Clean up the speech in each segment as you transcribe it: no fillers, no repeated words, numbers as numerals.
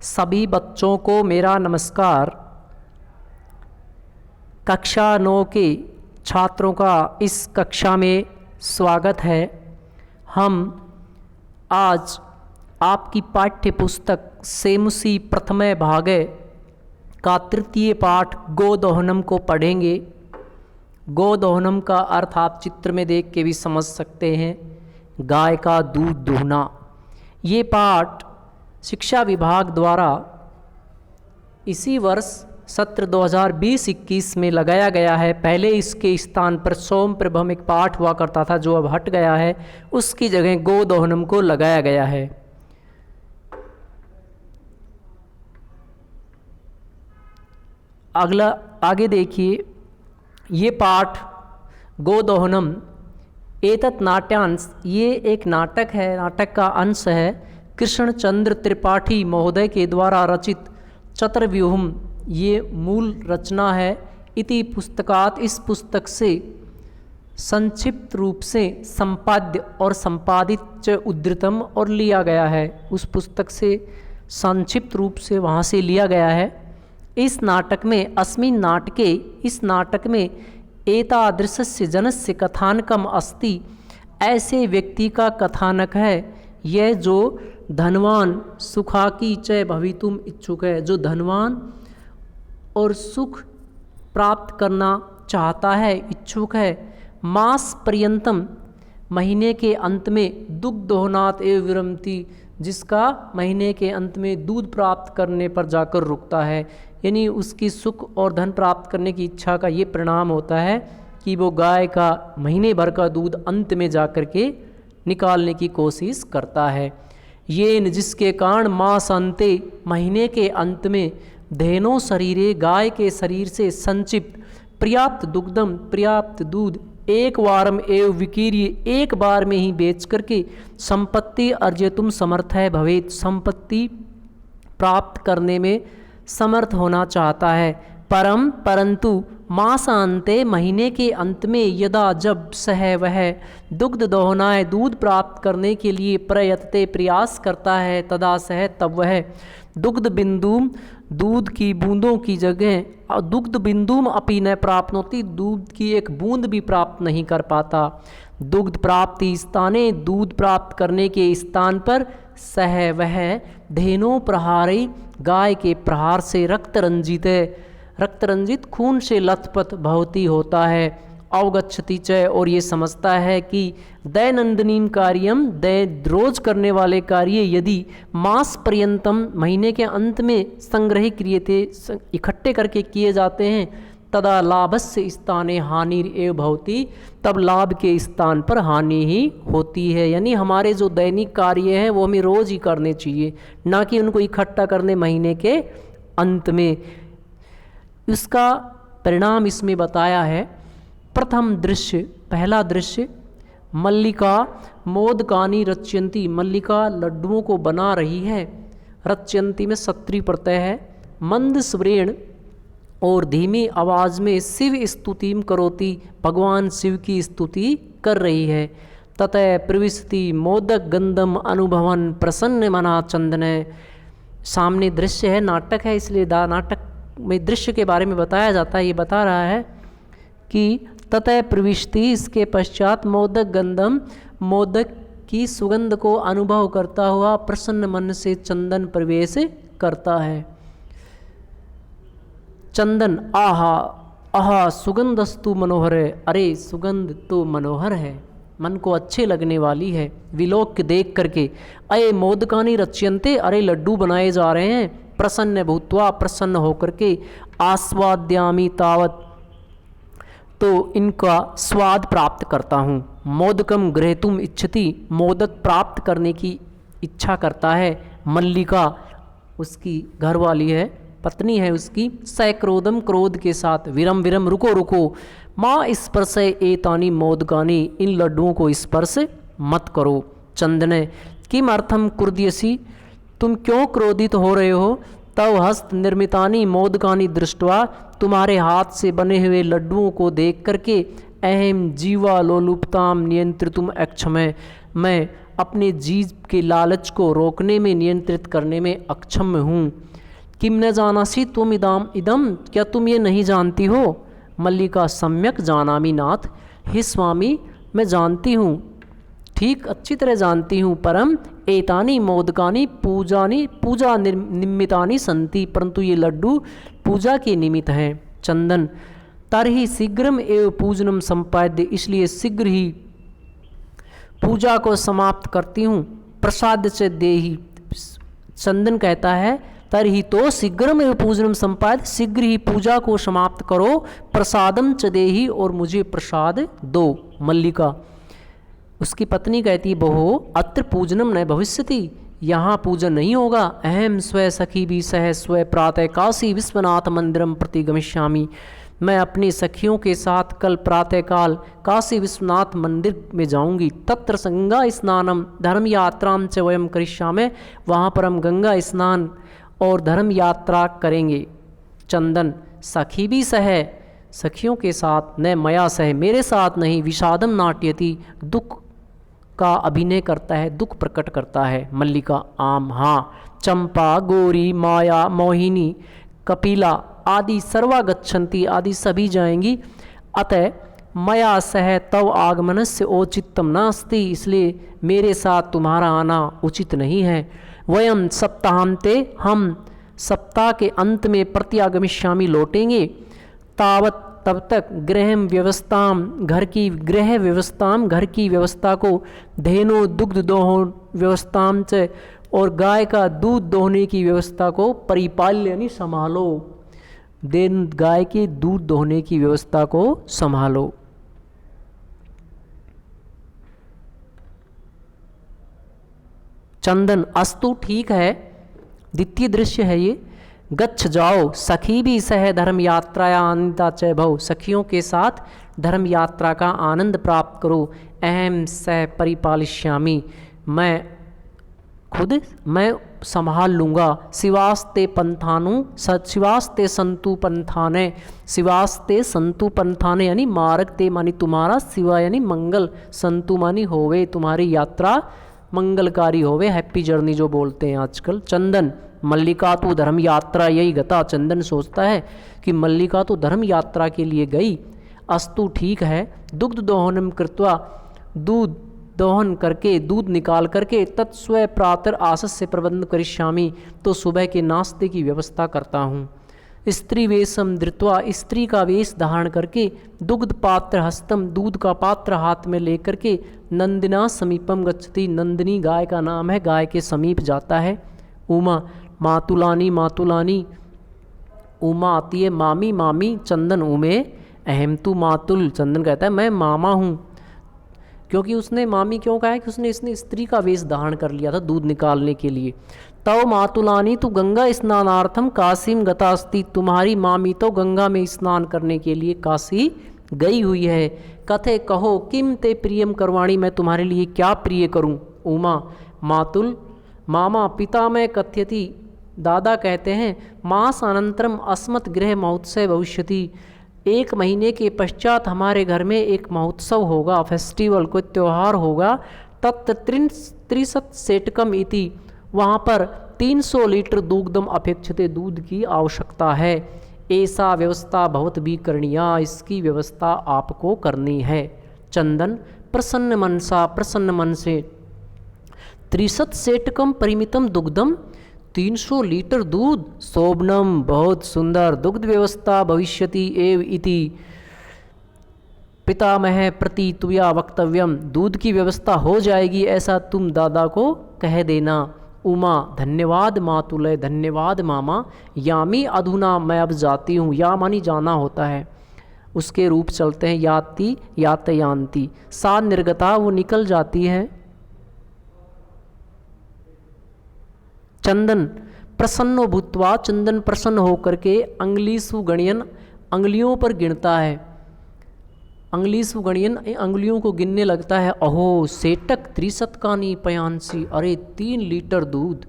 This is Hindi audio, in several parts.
सभी बच्चों को मेरा नमस्कार। कक्षा 9 के छात्रों का इस कक्षा में स्वागत है। हम आज आपकी पाठ्य पुस्तक सेमुसी प्रथम भागे का तृतीय पाठ गोदोहनम को पढ़ेंगे। गोदोहनम का अर्थ आप चित्र में देख के भी समझ सकते हैं, गाय का दूध दूहना। ये पाठ शिक्षा विभाग द्वारा इसी वर्ष सत्र 2020-21 में लगाया गया है। पहले इसके स्थान पर सोमप्रभम एक पाठ हुआ करता था जो अब हट गया है, उसकी जगह गोदोहनम को लगाया गया है। अगला आगे देखिए, ये पाठ गोदोहनम एतत् नाट्यांश, ये एक नाटक है, नाटक का अंश है। कृष्णचंद्र त्रिपाठी महोदय के द्वारा रचित चतुर्व्यूहम ये मूल रचना है। इति पुस्तकात, इस पुस्तक से संक्षिप्त रूप से संपाद्य और संपादित च उद्धृतम और लिया गया है। उस पुस्तक से संक्षिप्त रूप से वहाँ से लिया गया है। इस नाटक में अस्मिन् नाटके, इस नाटक में एतादृशस्य जनस्य कथानकम अस्ति, ऐसे व्यक्ति का कथानक है यह जो धनवान सुखाकी च भवितुम इच्छुक है, जो धनवान और सुख प्राप्त करना चाहता है, इच्छुक है। मास पर्यंतम, महीने के अंत में दुग्धोहनात् एव विरमति, जिसका महीने के अंत में दूध प्राप्त करने पर जाकर रुकता है। यानी उसकी सुख और धन प्राप्त करने की इच्छा का ये परिणाम होता है कि वो गाय का महीने भर का दूध अंत में जाकर के निकालने की कोशिश करता है। ये जिसके कारण मासांते, महीने के अंत में धेनो शरीरे, गाय के शरीर से संचिप्त पर्याप्त दुग्धम, पर्याप्त दूध एक वारम एव विकीर्य, एक बार में ही बेच करके संपत्ति अर्जयतुम समर्थ है भवेत, संपत्ति प्राप्त करने में समर्थ होना चाहता है। परंतु मासांते, महीने के अंत में यदा, जब सह वह दुग्ध दोहनाय, दूध प्राप्त करने के लिए प्रयत्ते, प्रयास करता है, तदा सह, तब वह दुग्ध बिंदुम, दूध की बूंदों की जगह दुग्ध बिंदुम अपि न प्राप्त होती, दूध की एक बूंद भी प्राप्त नहीं कर पाता। दुग्ध प्राप्ति स्थाने, दूध प्राप्त करने के स्थान पर सह वह धेनो प्रहारी, गाय के प्रहार से रक्त रंजित है, रक्त रंजित खून से लथपथ भवती होता है। अवगच्छति च, और ये समझता है कि दैनंदिनीम कार्यम, रोज करने वाले कार्य यदि मास पर्यंतम, महीने के अंत में संग्रह क्रियते, इकट्ठे करके किए जाते हैं, तदा लाभस्य स्थाने हानिर एव भवती, तब लाभ के स्थान पर हानि ही होती है। यानी हमारे जो दैनिक कार्य हैं वो हमें रोज ही करने चाहिए, ना कि उनको इकट्ठा करने महीने के अंत में। इसका परिणाम इसमें बताया है। प्रथम दृश्य, पहला दृश्य, मल्लिका मोदकानी रच्यंती, मल्लिका लड्डुओं को बना रही है। रच्यंती में सत्री प्रत्यय है। मंद स्वरेण, और धीमी आवाज में शिव स्तुतिम करोति, भगवान शिव की स्तुति कर रही है। ततः प्रविशति मोदक गंधम अनुभवन प्रसन्न मना चंदन, सामने दृश्य है, नाटक है, इसलिए नाटक में दृश्य के बारे में बताया जाता है। ये बता रहा है कि ततः प्रविष्टि, इसके पश्चात मोदक गंधम, मोदक की सुगंध को अनुभव करता हुआ प्रसन्न मन से चंदन प्रवेश करता है। चंदन, आहा आहा सुगंधस्तु मनोहर है, अरे सुगंध तो मनोहर है, मन को अच्छे लगने वाली है। विलोक देख करके, अये मोदकानी रच्यन्ते, अरे लड्डू बनाए जा रहे हैं। प्रसन्न भूत्वा, प्रसन्न होकर के, आस्वाद्यामी तावत, तो इनका स्वाद प्राप्त करता हूँ। मोदकम गृहीतुम इच्छति, मोदक प्राप्त करने की इच्छा करता है। मल्लिका उसकी घरवाली है, पत्नी है उसकी। सैक्रोदम, क्रोध के साथ। विरम विरम, रुको रुको। माँ स्पर्श एतानी मोदकानी, इन लड्डुओं को स्पर्श मत करो। चंदने किम अर्थम क्रुध्यसी, तुम क्यों क्रोधित हो रहे हो। तव हस्त निर्मितानी मोदकानी दृष्टवा, तुम्हारे हाथ से बने हुए लड्डुओं को देख करके, अहम जीवा लोलुपताम नियंत्रितुम अक्षमय, मैं अपने जीव के लालच को रोकने में, नियंत्रित करने में अक्षम हूँ। किम न जानासी तुम इदम, क्या तुम ये नहीं जानती हो? मल्लिका, सम्यक जानामि नाथ। हे स्वामी, मैं जानती हूँ, ठीक अच्छी तरह जानती हूँ। परम एतानी मोदकानी पूजा निमित्तानि संति, परंतु ये लड्डू पूजा के निमित्त हैं। चंदन, तरहि शीघ्रम एव पूजनम संपाद्य, इसलिए शीघ्र ही पूजा को समाप्त करती हूँ। प्रसाद च देहि, चंदन कहता है तरहि तो शीघ्रम एव पूजनम संपाद्य, शीघ्र ही पूजा को समाप्त करो। प्रसादम च देहि, और मुझे प्रसाद दो। मल्लिका, उसकी पत्नी कहती, बहो अत्र पूजनम न भविष्यति, यहाँ पूजन नहीं होगा। अहम स्व सखी भी सह स्व प्रातः काशी विश्वनाथ मंदिरम प्रति गमिष्यामि, मैं अपनी सखियों के साथ कल प्रातःकाल काशी विश्वनाथ मंदिर में जाऊंगी। तत्र गंगा स्नानम धर्म यात्राम च वयम करिष्यामि, वहाँ पर हम गंगा स्नान और धर्म यात्रा करेंगे। चंदन, सखी भी सह, सखियों के साथ, न मया सह, मेरे साथ नहीं। विषादम नाट्यति, दुख का अभिनय करता है, दुख प्रकट करता है। मल्लिका, आम हाँ। चंपा, गौरी, माया, मोहिनी, कपिला आदि सर्वा गच्छन्ति, आदि सभी जाएंगी। अतः मया सह तव आगमनस्य औचित्यम नास्ति, इसलिए मेरे साथ तुम्हारा आना उचित नहीं है। वयम सप्ताहांते, हम सप्ताह के अंत में प्रत्यागमिष्यामि, लौटेंगे। तावत, तब तक गृह व्यवस्थाम, घर की गृह व्यवस्थाम, घर की व्यवस्था को, धेनु दुग्ध दोहन व्यवस्थाम च, और गाय का दूध दोहने की व्यवस्था को, परिपाल्य यानी संभालो, दिन गाय के दूध दोहने की व्यवस्था को संभालो। चंदन, अस्तु ठीक है, द्वितीय दृश्य है ये। गच्छ जाओ, सखी भी सह धर्म यात्राया आनंदा च भव, सखियों के साथ धर्म यात्रा का आनंद प्राप्त करो। अहम सह परिपालिष्यामि, मैं संभाल लूँगा। शिवास्ते पंथानु शिवास्ते संतु पंथाने, शिवास्ते संतु पंथाने यानी मार्ग ते मानी तुम्हारा, शिवा यानी मंगल, संतु मानी होवे, तुम्हारी यात्रा मंगलकारी होवे, हैप्पी जर्नी जो बोलते हैं आजकल। चंदन, मल्लिका तो धर्म यात्रा यही गता, चंदन सोचता है कि मल्लिका तो धर्म यात्रा के लिए गई। अस्तु ठीक है। दुग्ध दोहनम कृत्वा, दूध दोहन करके, दूध निकाल करके, तत्स्व प्रातर आसस्य प्रबंध करिष्यामि, तो सुबह के नाश्ते की व्यवस्था करता हूँ। स्त्री वेशम धृत्वा, स्त्री का वेश धारण करके, दुग्ध पात्र हस्तम, दूध का पात्र हाथ में लेकर के, नंदिना समीपम गच्छति, नंदिनी गाय का नाम है, गाय के समीप जाता है। उमा, मातुलानी मातुलानी, उमा आती है, मामी मामी। चंदन, उमे अहम तू मातुल, चंदन कहता है मैं मामा हूँ, क्योंकि उसने मामी क्यों कहा है कि इसने स्त्री का वेश धारण कर लिया था दूध निकालने के लिए। तव मातुलानी तू गंगा स्नानार्थम काशीम गतास्ति, तुम्हारी मामी तो गंगा में स्नान करने के लिए काशी गई हुई है। कथे कहो किम ते प्रियम करवाणी, मैं तुम्हारे लिए क्या प्रिय करूं। उमा, मातुल मामा, पिता में कथ्यति, दादा कहते हैं, मास अनंतरम अस्मत् गृह महोत्सव भविष्यति, 1 महीने के पश्चात हमारे घर में एक महोत्सव होगा, फेस्टिवल, कोई त्यौहार होगा। तत्र 30 सेटकम इति, वहाँ पर 300 लीटर दुग्धम अपेक्षते, दूध की आवश्यकता है। ऐसा व्यवस्था बहुत भी करनिया, इसकी व्यवस्था आपको करनी है। चंदन, प्रसन्न मनसा, प्रसन्न मन से। 30 सेटकम परिमितम दुग्धम, 300 लीटर दूध। शोभनम, बहुत सुंदर। दुग्ध व्यवस्था भविष्यति एव इति पितामह प्रति तुया वक्तव्यम, दूध की व्यवस्था हो जाएगी ऐसा तुम दादा को कह देना। उमा, धन्यवाद मातुलय, धन्यवाद मामा। यामी अधुना, मैं अब जाती हूँ। या मानी जाना होता है, उसके रूप चलते हैं याति यातयांती। सा निर्गता, वो निकल जाती है। चंदन, प्रसन्नो भूत्वा, चंदन प्रसन्न होकर के, अंगलीसु गणयन, अंगुलियों पर गिनता है। अंगलीसु गणयन, अंगुलियों को गिनने लगता है। अहो सेटक 30 कानी पयांसी, अरे 3 लीटर दूध।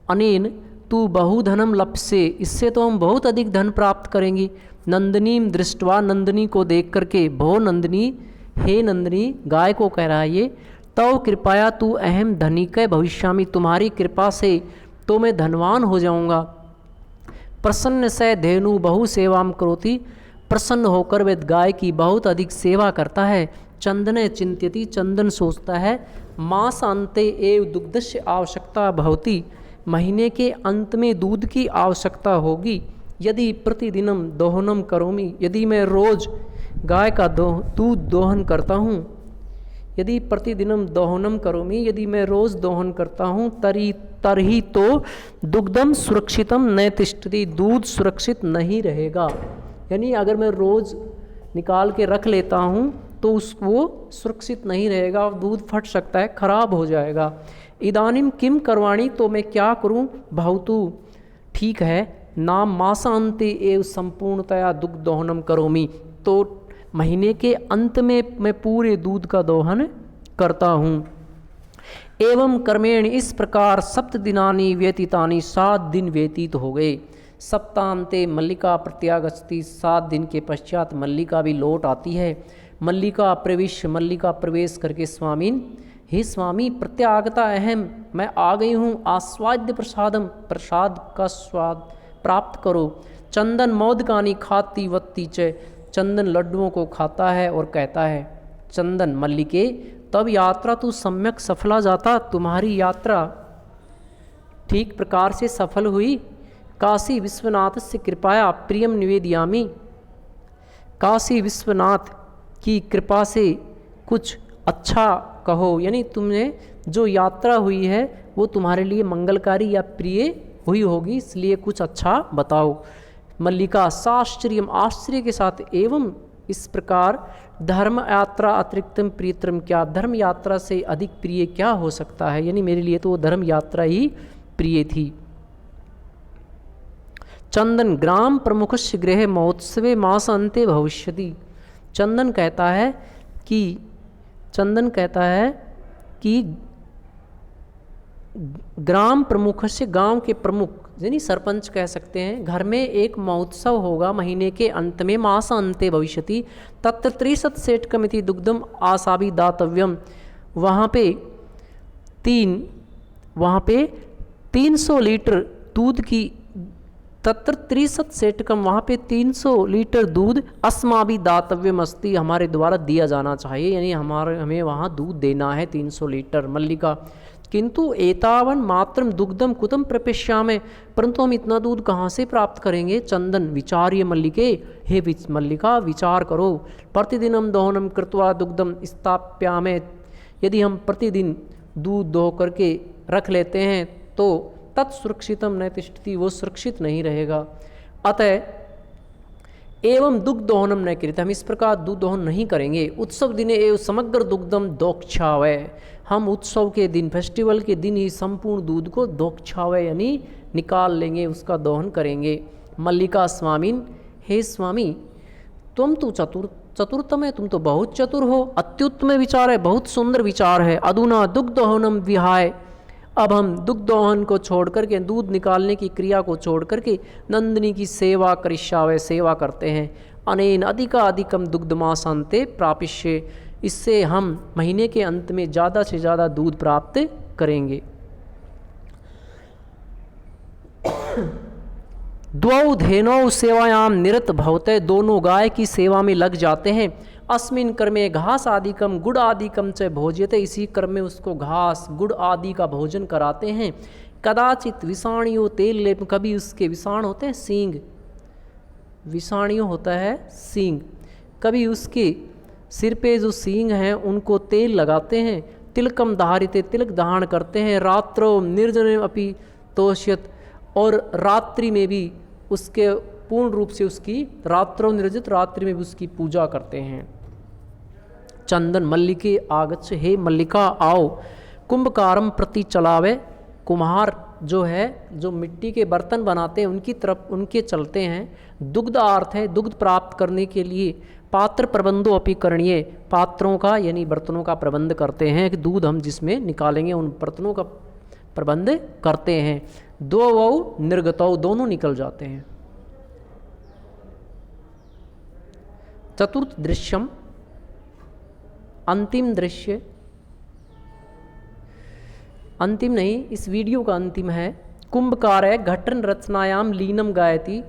अनेन तू बहुधनम लप्से, इससे तो हम बहुत अधिक धन प्राप्त करेंगी। नंदिनीम दृष्टवा, नंदिनी को देख करके, भो नंदिनी, हे नंदिनी, गाय को कह रहा है ये। तव कृपया तू अहम धनिकै भविष्यामि, तुम्हारी कृपा से तो मैं धनवान हो जाऊंगा। प्रसन्न से धेनु बहु सेवाम करोति, प्रसन्न होकर वह गाय की बहुत अधिक सेवा करता है। चंदने चिंत्यति, चंदन सोचता है। मास अंते एव दुग्धस्य आवश्यकता भवति, महीने के अंत में दूध की आवश्यकता होगी। यदि प्रतिदिनम दोहनम करोमि, यदि मैं रोज गाय का दूध दोहन करता हूँ, यदि प्रतिदिनम दोहनम करोमि, यदि मैं रोज दोहन करता हूँ, तरही तो दुग्धम सुरक्षितम न तिष्ठति, दूध सुरक्षित नहीं रहेगा। यानी अगर मैं रोज निकाल के रख लेता हूँ तो वो सुरक्षित नहीं रहेगा, दूध फट सकता है, खराब हो जाएगा। इदानीम किम करवाणी, तो मैं क्या करूँ। भवतु, ठीक है। नाम मासांते एव संपूर्णतया दुग्ध दोहनम करोमि, तो महीने के अंत में मैं पूरे दूध का दोहन करता हूँ। एवं कर्मेण, इस प्रकार सप्त दिनानि व्यतीतानि, 7 दिन व्यतीत हो गए। सप्तांते मल्लिका प्रत्यागच्छति, 7 दिन के पश्चात मल्लिका भी लौट आती है। मल्लिका प्रविश्य, मल्लिका प्रवेश करके स्वामीन, हे स्वामी प्रत्यागता अहम, मैं आ गई हूँ। आस्वाद्य प्रसादम, प्रसाद का स्वाद प्राप्त करो। चंदन मोदकानी खाती वत्ती च, चंदन लड्डुओं को खाता है और कहता है, चंदन मल्लिके तब यात्रा तू सम्यक सफला जाता, तुम्हारी यात्रा ठीक प्रकार से सफल हुई। काशी विश्वनाथ से कृपया प्रियम निवेदयामी, काशी विश्वनाथ की कृपा से कुछ अच्छा कहो, यानी तुमने जो यात्रा हुई है वो तुम्हारे लिए मंगलकारी या प्रिय हुई होगी, इसलिए कुछ अच्छा बताओ। मल्लिका साश्चर्यम, आश्चर्य के साथ, एवं इस प्रकार धर्म यात्रा अतिरिक्तम प्रियतरम, क्या धर्म यात्रा से अधिक प्रिय क्या हो सकता है, यानी मेरे लिए तो वो धर्म यात्रा ही प्रिय थी। चंदन ग्राम प्रमुखस्य गृह महोत्सवे मास अंते भविष्यति, चंदन कहता है कि ग्राम प्रमुख से, गांव के प्रमुख यानी सरपंच कह सकते हैं, घर में एक महोत्सव होगा महीने के अंत में। मास अंते भविष्यति तत्र 30 सेटकमिति दुग्धम आसाभि दातव्यम, वहाँ पे 300 लीटर दूध की, तत्र 30 सेटकम, वहाँ पे 300 लीटर दूध अस्माभि दातव्यम अस्ति, हमारे द्वारा दिया जाना चाहिए, यानी हमें वहाँ दूध देना है 300 लीटर। मल्लिका किंतु एतावन मात्रम दुग्धम कुतम प्रपेश्यामे, परंतु हम इतना दूध कहाँ से प्राप्त करेंगे। चंदन विचार्य मल्लिके, हे मल्लिका विचार करो। प्रतिदिनम दोहनम कृत्वा दुग्धम स्थाप्यामे, यदि हम प्रतिदिन दूध दो करके रख लेते हैं तो तत्सुरक्षितम न तिष्ठति, वो सुरक्षित नहीं रहेगा। अतः एवं दुग्ध दोहनम न कृत, हम इस प्रकार दूध दोहन नहीं करेंगे। उत्सव दिने एवं समग्र दुग्धम दोक्षावय, हम उत्सव के दिन, फेस्टिवल के दिन ही संपूर्ण दूध को दोक्षावय यानी निकाल लेंगे, उसका दोहन करेंगे। मल्लिका स्वामीन, हे स्वामी तुम तो चतुर्थम है, तुम तो बहुत चतुर हो। अत्युत्तम विचार है, बहुत सुंदर विचार है। अधुना दुग्ध दोहनम विहाय, अब हम दुग्ध दोहन को छोड़ करके, दूध निकालने की क्रिया को छोड़ करके नंदिनी की सेवा करिष्यावय, सेवा करते हैं। अनेन अधिकाधिकम दुग्धमासान्ते प्रापिष्ये, इससे हम महीने के अंत में ज़्यादा से ज़्यादा दूध प्राप्त करेंगे। द्वौ धेनौ सेवायाम निरत भवते, दोनों गाय की सेवा में लग जाते हैं। अस्मिन कर्मे घास आदिकम गुड़ आदिकम च भोज्यते, इसी कर्म में उसको घास गुड़ आदि का भोजन कराते हैं। कदाचित विषाणियों तेल लेप, कभी उसके विषाण होते हैं सींग, विषाणियों होता है सींग, कभी उसके सिर पे जो सींग हैं उनको तेल लगाते हैं। तिलकम धारिते, तिलक धारण करते हैं। रात्रो निर्जन अपि तोष्यत, और रात्रि में भी उसके पूर्ण रूप से उसकी रात्रो निर्जित, रात्रि में भी उसकी पूजा करते हैं। चंदन मल्लिके आगच्छ, हे मल्लिका आओ। कुंभकारम प्रति चलावे, कुम्हार जो है, जो मिट्टी के बर्तन बनाते हैं उनकी तरफ उनके चलते हैं। दुग्ध अर्थ है दुग्ध प्राप्त करने के लिए। पात्र प्रबंधो अपि करणीय, पात्रों का यानी बर्तनों का प्रबंध करते हैं कि दूध हम जिसमें निकालेंगे उन बर्तनों का प्रबंध करते हैं। दो वौ निर्गतौ, दोनों निकल जाते हैं। चतुर्थ दृश्यम, अंतिम दृश्य अंतिम नहीं, इस वीडियो का अंतिम है। कुंभकार है घटन रचनायाम लीनम गायति।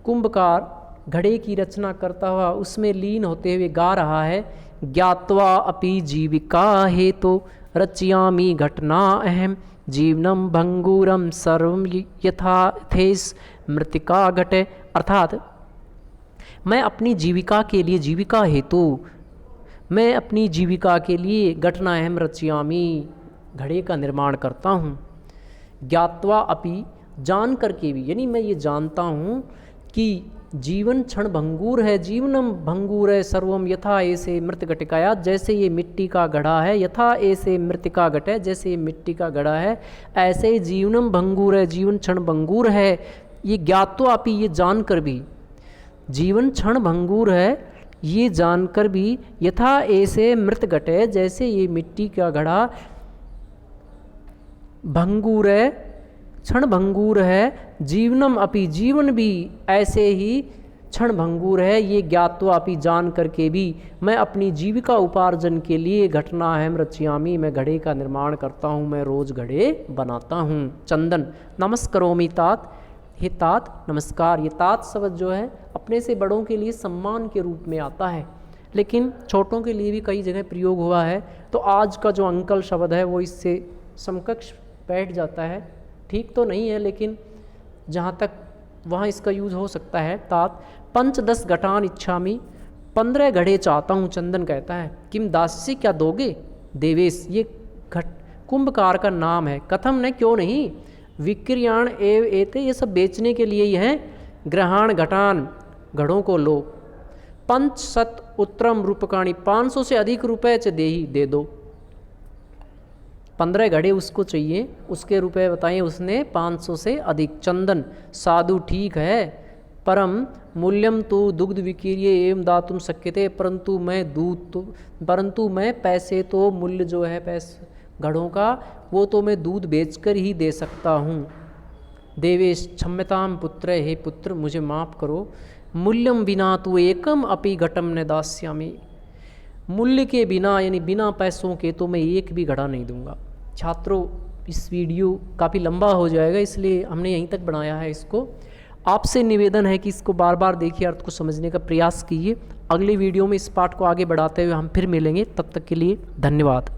कुंभकार घड़े की रचना करता हुआ उसमें लीन होते हुए गा रहा है। ज्ञात्वा अपि जीविका हेतु रचयामि घटना अहम जीवनम भंगूरम सर्वम यथाथेस मृतिका घटे। अर्थात मैं अपनी जीविका के लिए, जीविका हेतु मैं अपनी जीविका के लिए घटना अहम रचयामि, घड़े का निर्माण करता हूँ। ज्ञात्वा अपि, जान करके भी, यानी मैं ये जानता हूँ कि जीवन क्षण भंगूर है, जीवनम भंगूर है सर्वम यथा ऐसे मृत घटिकाया, जैसे ये मिट्टी का घड़ा है, यथा ऐसे मृतिका घट है, जैसे ये मिट्टी का घड़ा है, ऐसे ही जीवनम भंगूर है, जीवन क्षण भंगूर है। ये ज्ञात्वा अपि, ये जानकर भी, जीवन क्षण भंगूर है ये जानकर भी, यथा ऐसे मृत घटे, जैसे ये मिट्टी का घड़ा भंगूर है, क्षण भंगूर है, जीवनम अपि, जीवन भी ऐसे ही क्षण भंगूर है। ये ज्ञात्वा अपि, जान करके भी मैं अपनी जीविका उपार्जन के लिए घटना अहम रचयामि, मैं घड़े का निर्माण करता हूँ, मैं रोज घड़े बनाता हूँ। चंदन नमस्करोमि तात, हे तात नमस्कार। ये तात शब्द जो है अपने से बड़ों के लिए सम्मान के रूप में आता है, लेकिन छोटों के लिए भी कई जगह प्रयोग हुआ है। तो आज का जो अंकल शब्द है वो इससे समकक्ष बैठ जाता है। ठीक तो नहीं है, लेकिन जहाँ तक वहाँ इसका यूज़ हो सकता है। तात 5-10 घटान इच्छामि, 15 घड़े चाहता हूँ, चंदन कहता है। किम दास्य, क्या दोगे? देवेश, ये कुंभकार का नाम है। कथम ने, क्यों नहीं? विक्रियाण एव एते, ये सब बेचने के लिए ही हैं। ग्रहाण घटान, घड़ों को लो। 500 उत्तरम रूपकाणी, 500 से अधिक रुपए च देही, दे दो। 15 घड़े उसको चाहिए, उसके रुपए बताइए उसने 500 से अधिक। चंदन साधु, ठीक है, परम मूल्यम तो दुग्ध विकीर्य एवं दातुम शक्यते, परंतु मैं पैसे तो, मूल्य जो है पैसे घड़ों का, वो तो मैं दूध बेचकर ही दे सकता हूँ। देवेश क्षम्यताम पुत्र, हे पुत्र मुझे माफ़ करो। मूल्यम बिना तु एकम अपि घटम न दास्यामि, मूल्य के बिना, यानी बिना पैसों के तो मैं एक भी घड़ा नहीं दूंगा। छात्रों, इस वीडियो काफ़ी लंबा हो जाएगा, इसलिए हमने यहीं तक बनाया है इसको। आपसे निवेदन है कि इसको बार बार देखिए, अर्थ को समझने का प्रयास कीजिए। अगले वीडियो में इस पाठ को आगे बढ़ाते हुए हम फिर मिलेंगे, तब तक के लिए धन्यवाद।